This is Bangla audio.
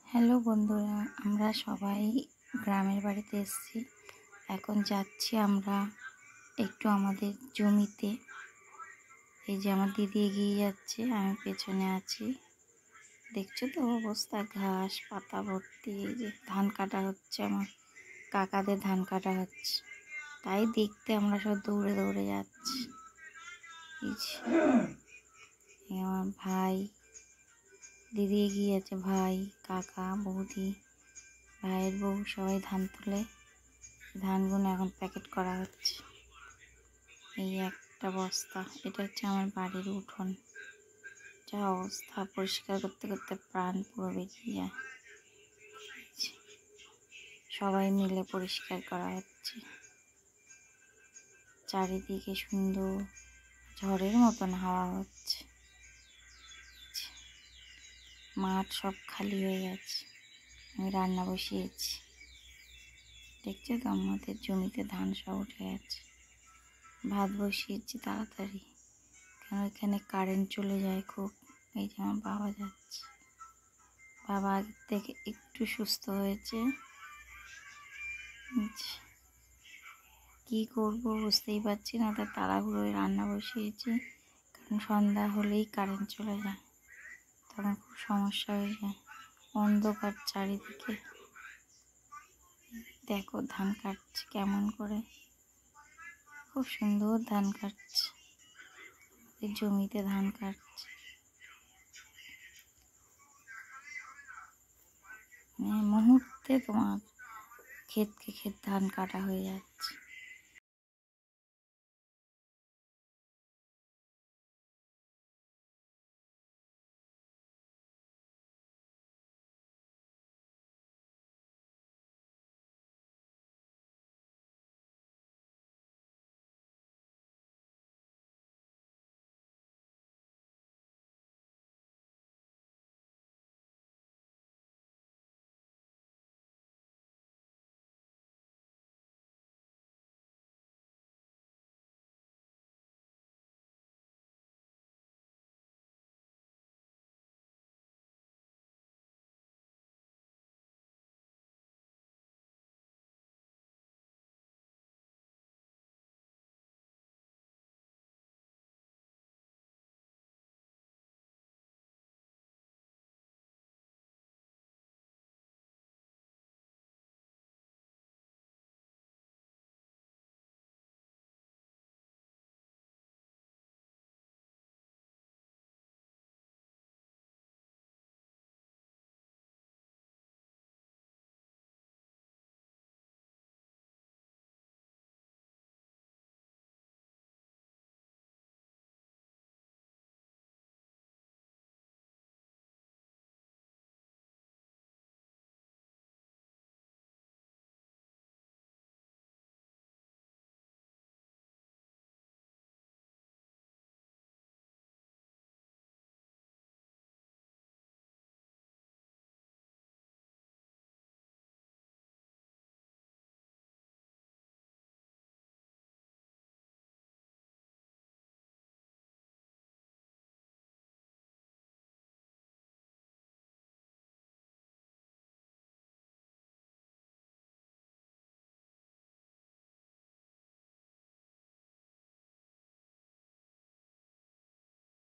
হ্যালো বন্ধুরা, আমরা সবাই গ্রামের বাড়িতে এসেছি। এখন যাচ্ছি আমরা একটু আমাদের জমিতে। এই যে আমার দিদি এগিয়ে যাচ্ছে, আমি পেছনে আছি। দেখছো তো অবস্থা, ঘাস পাতা ভর্তি। এই যে ধান কাটা হচ্ছে, আমার কাকাদের ধান কাটা হচ্ছে, তাই দেখতে আমরা সব দৌড়ে দৌড়ে যাচ্ছি। এই যে আমার ভাই, দিদি এগিয়ে আছে, ভাই, কাকা, বৌদি, ভাইয়ের বউ সবাই ধান তুলে ধানগুলো এখন প্যাকেট করা হচ্ছে। এই একটা বস্তা, এটা হচ্ছে আমার বাড়ির উঠোন। যা অবস্থা, পরিষ্কার করতে করতে প্রাণ পুরো বেরিয়ে যায়। সবাই মিলে পরিষ্কার করা হচ্ছে। চারিদিকে সুন্দর ঝড়ের মতন হাওয়া হচ্ছে। মাঠ সব খালি হয়ে গেছে। আমি রান্না বসিয়েছি। দেখছো তো আমাদের জমিতে ধান সব উঠে গেছে। ভাত বসিয়েছি তাড়াতাড়ি, কেন এখানে কারেন্ট চলে যায় খুব। এই যে আমার বাবা যাচ্ছে, বাবা আগের থেকে একটু সুস্থ হয়েছে। কি করব বুঝতেই পারছি না, তাই তাড়াহুড়োয় রান্না বসিয়েছি, কারণ সন্ধ্যা হলেই কারেন্ট চলে যায়, তখন খুব সমস্যা হয়ে যায়। অন্ধকার চারিদিকে। দেখো ধান কাটছে কেমন করে, খুব সুন্দর ধান কাটছে, জমিতে ধান কাটছে। মুহূর্তে তোমার ক্ষেত ধান কাটা হয়ে যাচ্ছে।